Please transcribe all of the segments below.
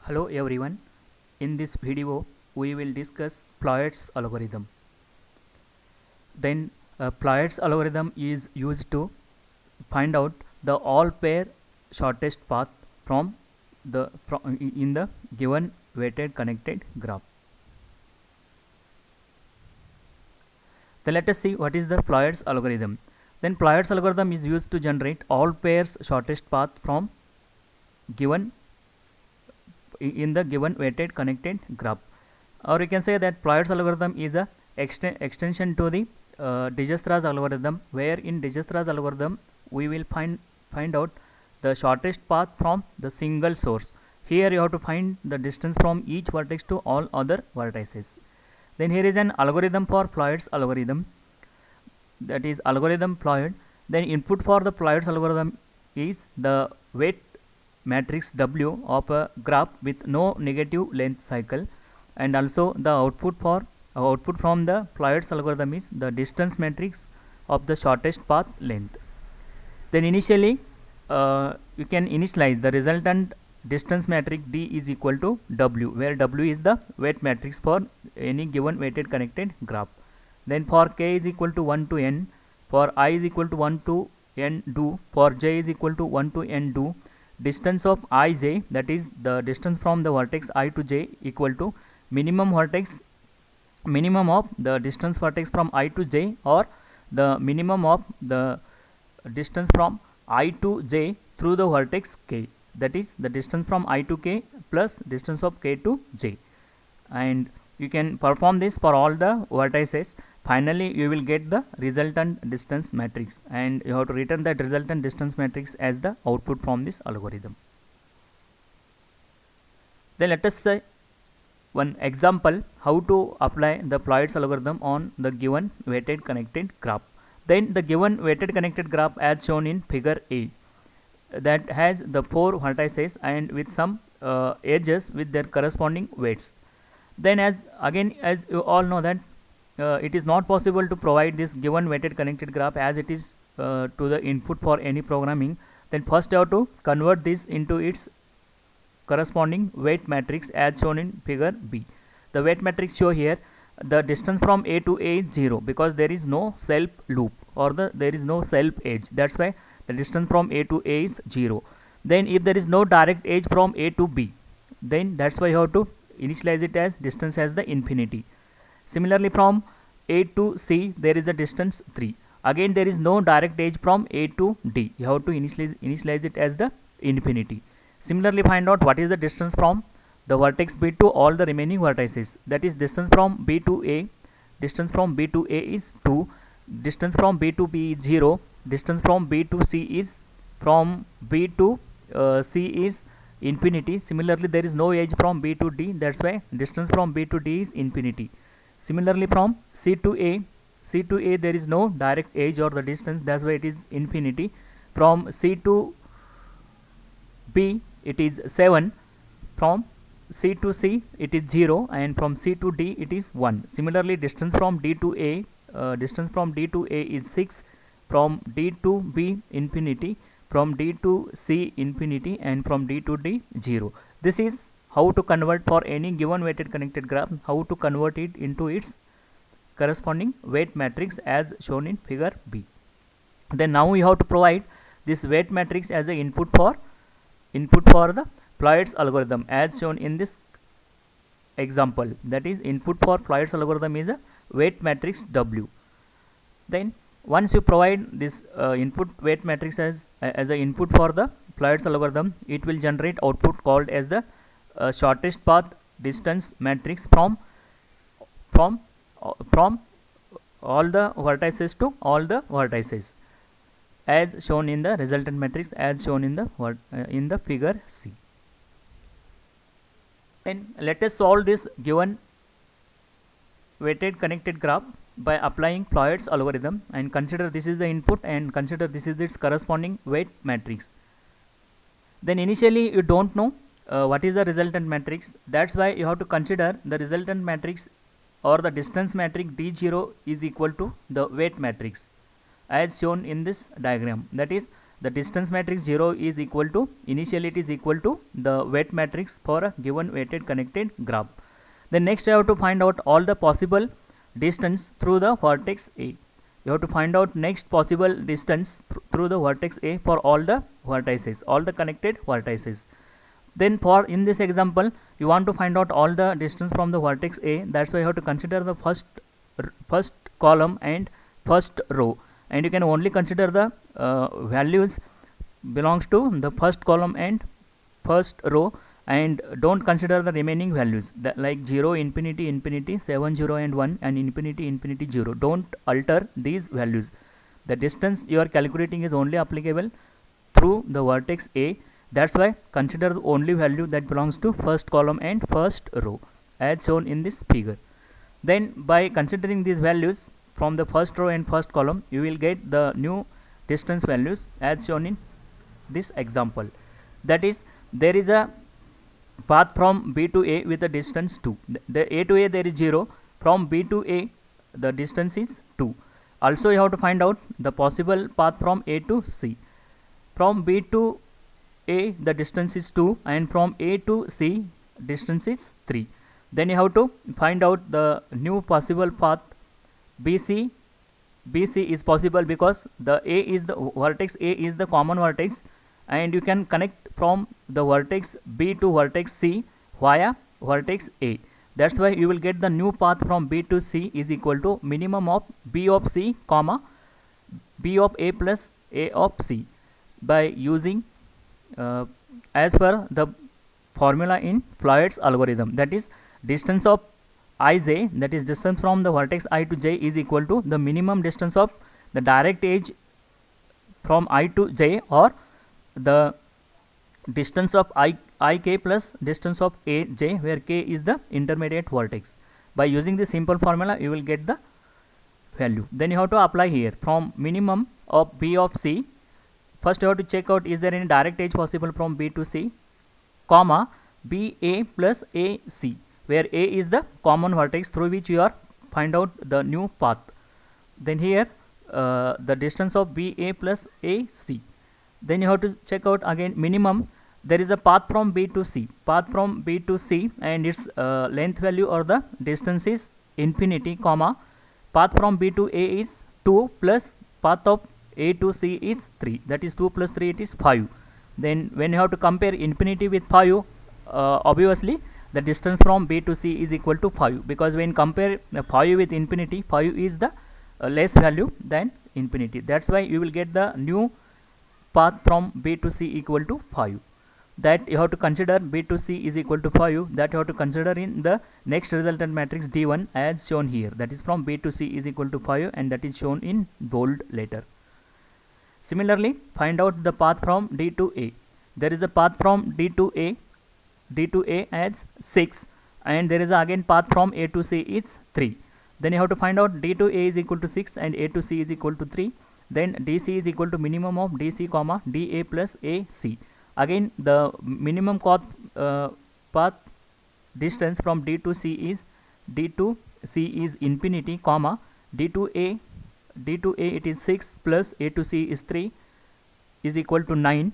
Hello everyone. In this video we will discuss Ployer's algorithm. Then Ployer's algorithm is used to find out the all pair shortest path from in the given weighted connected graph. Then let us see what is the Ployer's algorithm. Then Ployer's algorithm is used to generate all pairs shortest path from given in the given weighted connected graph, or you can say that Ployer's algorithm is a extension to the Dijistra's algorithm, where in Dijistra's algorithm we will find out the shortest path from the single source. Here you have to find the distance from each vertex to all other vertices. Then here is an algorithm for Ployer's algorithm, that is algorithm Ployer. Then input for the Ployer's algorithm is the weight matrix W of a graph with no negative length cycle, and also the output from the Ployer's algorithm is the distance matrix of the shortest path length. Then initially you can initialize the resultant distance matrix D is equal to W, where W is the weight matrix for any given weighted connected graph. Then for k is equal to 1 to n, for I is equal to 1 to n do, for j is equal to 1 to n do, distance of ij, that is the distance from the vertex I to j, equal to minimum of the distance vertex from I to j, or the minimum of the distance from I to j through the vertex k, that is the distance from I to k plus distance of k to j. And you can perform this for all the vertices. Finally you will get the resultant distance matrix, and you have to return that resultant distance matrix as the output from this algorithm. Then let us say one example how to apply the Ployer's algorithm on the given weighted connected graph. Then the given weighted connected graph as shown in figure A, that has the 4 vertices and with some edges with their corresponding weights. Then as you all know that it is not possible to provide this given weighted connected graph as it is to the input for any programming. Then first you have to convert this into its corresponding weight matrix as shown in figure B. The weight matrix show here the distance from A to A is 0 because there is no self loop, or there is no self edge. That's why the distance from A to A is 0. Then if there is no direct edge from A to B, then that's why you have to initialize it as distance as the infinity. Similarly from A to C there is a distance 3. Again there is no direct edge from A to D. You have to initialize it as the infinity. Similarly find out what is the distance from the vertex B to all the remaining vertices. That is distance from B to A. Distance from B to A is 2. Distance from B to B is 0. Distance from B to C is C is infinity. Similarly there is no edge from B to D, that's why distance from B to D is infinity. Similarly from C to A there is no direct edge or the distance, that's why it is infinity. From C to B it is 7. From C to C it is 0, and from C to D it is 1. Similarly distance from D to A is 6. From D to B infinity, from D to C infinity, and from D to D 0. This is how to convert for any given weighted connected graph, how to convert it into its corresponding weight matrix as shown in figure B. Then now we have to provide this weight matrix as a input for the Ployer's algorithm as shown in this example. That is input for Ployer's algorithm is a weight matrix W. Then once you provide this input weight matrix as a input for the Ployer's algorithm, it will generate output called as the shortest path distance matrix from all the vertices to all the vertices, as shown in the resultant matrix as shown in the figure C. Then let us solve this given weighted connected graph by applying Ployer's algorithm, and consider this is the input and consider this is its corresponding weight matrix. Then initially you don't know what is the resultant matrix, that's why you have to consider the resultant matrix or the distance matrix D0 is equal to the weight matrix as shown in this diagram. That is the distance matrix 0 is equal to, initially it is equal to the weight matrix for a given weighted connected graph. Then next I have to find out all the possible distance through the vertex A. You have to find out next possible distance through the vertex A for all the vertices, all the connected vertices. Then for in this example, you want to find out all the distance from the vertex A. That's why you have to consider the first column and first row, and you can only consider the values belongs to the first column and first row, and don't consider the remaining values like 0, infinity, infinity, 7, 0 and 1, and infinity, infinity, 0. Don't alter these values. The distance you are calculating is only applicable through the vertex A. That's why consider the only value that belongs to first column and first row as shown in this figure. Then by considering these values from the first row and first column, you will get the new distance values as shown in this example. That is, there is a path from B to A with a distance 2. The A to A there is 0. From B to A the distance is 2. Also you have to find out the possible path from A to C. From B to A the distance is 2, and from A to C distance is 3. Then you have to find out the new possible path BC. BC is possible because the A is the vertex A is the common vertex, and you can connect from the vertex B to vertex C via vertex A. That's why you will get the new path from B to C is equal to minimum of B of C comma B of A plus A of C by using as per the formula in Floyd's algorithm. That is, distance of Ij, that is distance from the vertex I to J, is equal to the minimum distance of the direct edge from I to J, or the distance of Ik plus distance of Aj, where K is the intermediate vertex. By using this simple formula you will get the value. Then you have to apply here from minimum of B of C. First you have to check out is there any direct edge possible from B to C, comma BA plus AC, where A is the common vertex through which you are find out the new path. Then here the distance of BA plus AC. Then you have to check out again minimum. There is a path from B to C, and its length value or the distance is infinity, comma path from B to A is 2 plus path of A to C is 3, that is 2 plus 3, it is 5. Then when you have to compare infinity with 5, obviously the distance from B to C is equal to 5, because when compare 5 with infinity, 5 is the less value than infinity. That's why you will get the new path from B to C equal to 5. That you have to consider B to C is equal to 5, that you have to consider in the next resultant matrix D1 as shown here. That is from B to C is equal to 5, and that is shown in bold letter. Similarly, find out the path from D to A. There is a path from D to A as 6, and there is again path from A to C is 3. Then you have to find out D to A is equal to 6 and A to C is equal to 3. Then DC is equal to minimum of DC comma DA plus AC. Again the minimum path distance from D to C is infinity, comma D to A it is 6 plus A to C is 3 is equal to 9,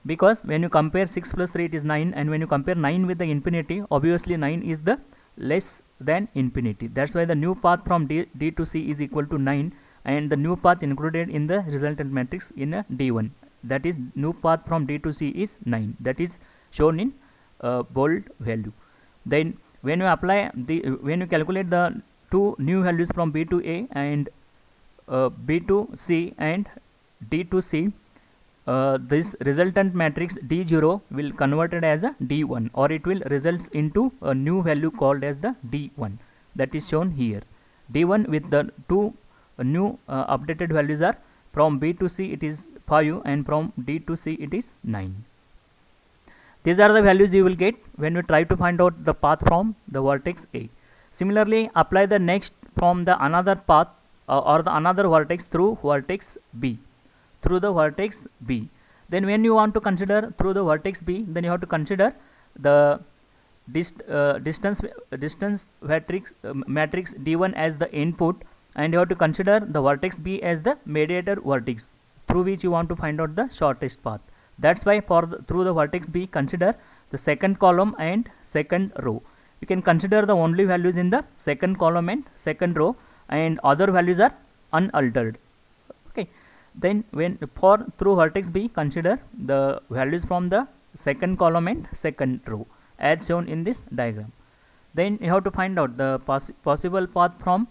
because when you compare 6 plus 3 it is 9, and when you compare 9 with the infinity, obviously 9 is the less than infinity. That's why the new path from D to C is equal to 9, and the new path included in the resultant matrix in a D1, that is new path from D to C is 9, that is shown in bold value. Then when you calculate the two new values from B to A and B to C and D to C, this resultant matrix D0 will converted as a D1, or it will results into a new value called as the D1, that is shown here. D1 with the two new updated values are from B to C it is 5, and from D to C it is 9. These are the values you will get when you try to find out the path from the vertex A. Similarly, apply the next from the another path or the another vertex through vertex B. Then when you want to consider through the vertex B, then you have to consider the distance matrix D1 as the input, and you have to consider the vertex B as the mediator vertex. through which you want to find out the shortest path. That's why through the vertex B, consider the second column and second row. You can consider the only values in the second column and second row, and other values are unaltered. Okay, then through vertex B, consider the values from the second column and second row as shown in this diagram. Then you have to find out the possible path from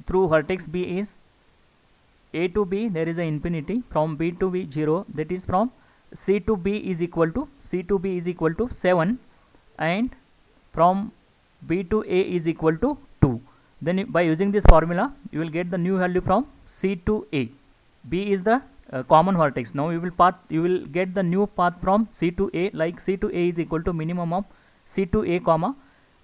through vertex B is A to B, there is a infinity, from B to B 0, that is from C to B is equal to 7, and from B to A is equal to 2. Then by using this formula you will get the new value from C to A. B is the common vertex. Now you will get the new path from C to A, like C to A is equal to minimum of C to A comma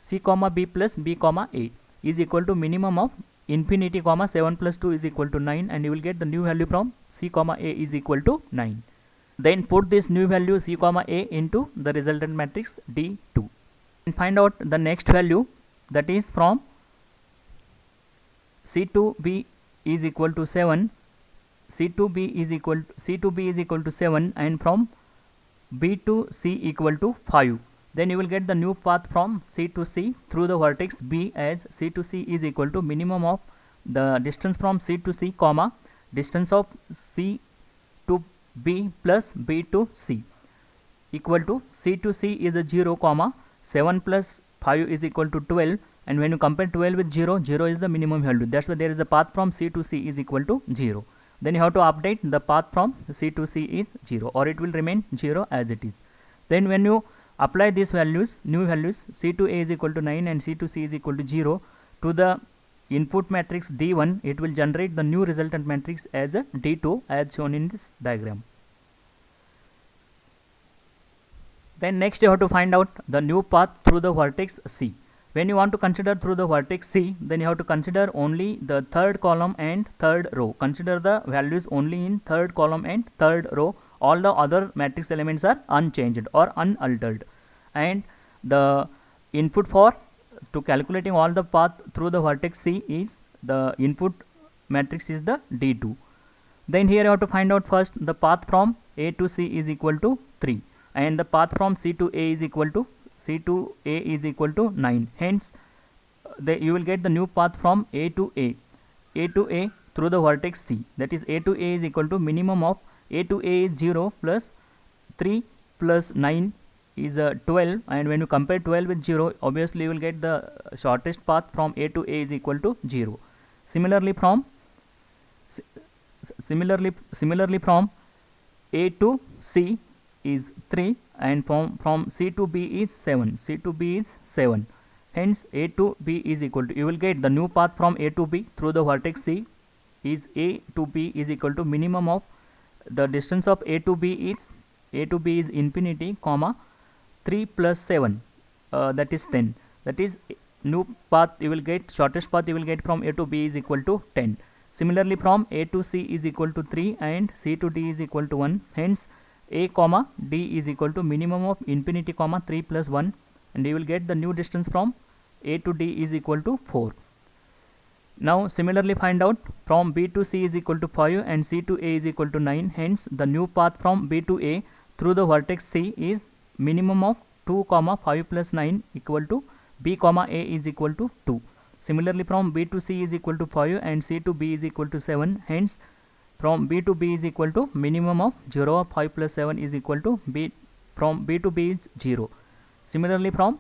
C comma B plus B comma A is equal to minimum of infinity comma 7 plus 2 is equal to 9, and you will get the new value from C comma A is equal to 9. Then put this new value C comma A into the resultant matrix D2 and find out the next value, that is from C to B is equal to 7, C to B is equal to 7, and from B to C equal to 5. Then you will get the new path from C to C through the vertex B, as C to C is equal to minimum of the distance from C to C comma distance of C to B plus B to C equal to C to C is a 0 comma 7 plus 5 is equal to 12, and when you compare 12 with 0, 0 is the minimum value. That's why there is a path from C to C is equal to 0. Then you have to update the path from C to C is 0, or it will remain 0 as it is. Then when you apply these values, new values, C to A is equal to 9 and C to C is equal to 0 to the input matrix D1, it will generate the new resultant matrix as a D2 as shown in this diagram. Then next you have to find out the new path through the vertex C. When you want to consider through the vertex C, then you have to consider only the third column and third row. Consider the values only in third column and third row. All the other matrix elements are unchanged or unaltered, and the input to calculating all the path through the vertex C is the input matrix is the D2. Then here you have to find out first the path from A to C is equal to 3, and the path from C to A is equal to 9. Hence you will get the new path from A to A through the vertex C, that is A to A is equal to minimum of A to A is 0 plus 3 plus 9 is 12, and when you compare 12 with 0, obviously you will get the shortest path from A to A is equal to 0. Similarly from A to C is 3, and from C to B is 7. Hence A to B is equal to, you will get the new path from A to B through the vertex C is A to B is equal to minimum of the distance of A to B is infinity comma 3 plus 7 that is 10. That is new path you will get, shortest path you will get from A to B is equal to 10. Similarly from A to C is equal to 3 and C to D is equal to 1. Hence A comma D is equal to minimum of infinity comma 3 plus 1, and you will get the new distance from A to D is equal to 4. Now similarly find out from B to C is equal to 5 and C to A is equal to 9. Hence the new path from B to A through the vertex C is minimum of 2 comma 5 plus 9 equal to B comma A is equal to 2. Similarly from B to C is equal to 5 and C to B is equal to 7. Hence from B to B is equal to minimum of 0 of 5 plus 7 is equal to B, from B to B is 0. Similarly from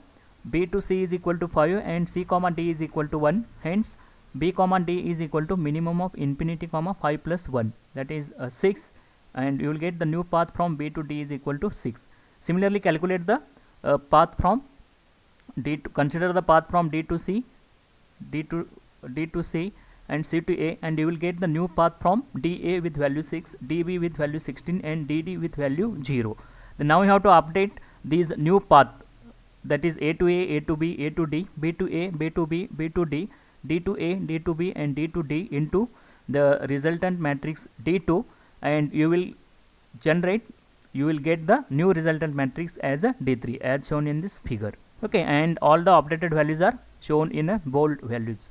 B to C is equal to 5 and C comma D is equal to 1. Hence B comma D is equal to minimum of infinity comma 5 plus 1, that is 6, and you will get the new path from B to D is equal to 6. Similarly calculate the path from D to, consider the path from D to C, D to C and C to A, and you will get the new path from DA with value 6, DB with value 16 and DD with value 0. Then now you have to update these new path, that is A to A to B, A to D, B to A, B to B, B to D, D to A, D to B and D to D into the resultant matrix D2, and you will get the new resultant matrix as a D3 as shown in this figure. Okay, and all the updated values are shown in a bold values.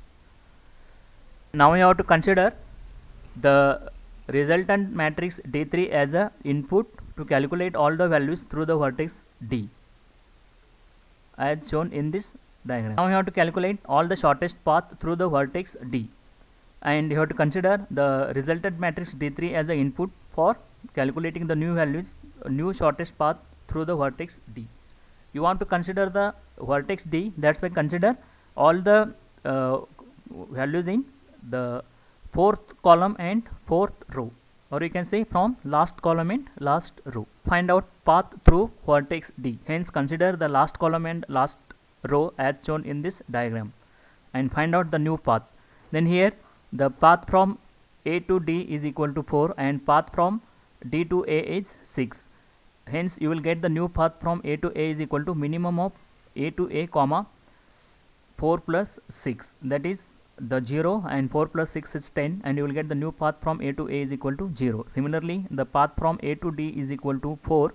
Now you have to consider the resultant matrix D3 as a input to calculate all the values through the vertex D, as shown in this diagram. Now you have to calculate all the shortest path through the vertex D, and you have to consider the resultant matrix D3 as an input for calculating the new values, new shortest path through the vertex D. You want to consider the vertex D, that's why consider all the values in the fourth column and fourth row, or you can say from last column and last row. Find out path through vertex D, hence consider the last column and last row as shown in this diagram, and find out the new path. Then here the path from A to D is equal to 4 and path from D to A is 6. Hence you will get the new path from A to A is equal to minimum of A to A comma 4 plus 6, that is the 0, and 4 plus 6 is 10, and you will get the new path from A to A is equal to 0. Similarly, the path from A to D is equal to 4,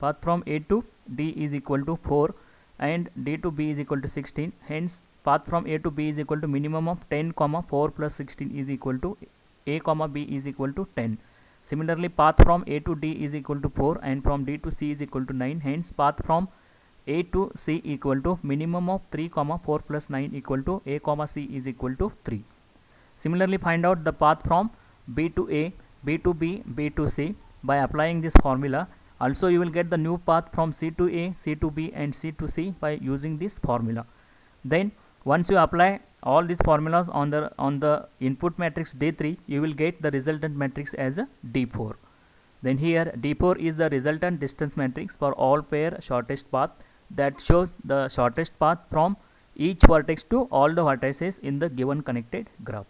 path from A to D is equal to 4, and D to B is equal to 16. Hence path from A to B is equal to minimum of 10 comma 4 plus 16 is equal to A comma B is equal to 10. Similarly, path from A to D is equal to 4, and from D to C is equal to 9. Hence path from A to C equal to minimum of 3 comma 4 plus 9 equal to A comma C is equal to 3. Similarly, find out the path from B to A, B to B, B to C by applying this formula. Also you will get the new path from C to A, C to B, and C to C by using this formula. Then once you apply all these formulas on the input matrix D3, you will get the resultant matrix as a D4. Then here D4 is the resultant distance matrix for all pair shortest path, that shows the shortest path from each vertex to all the vertices in the given connected graph.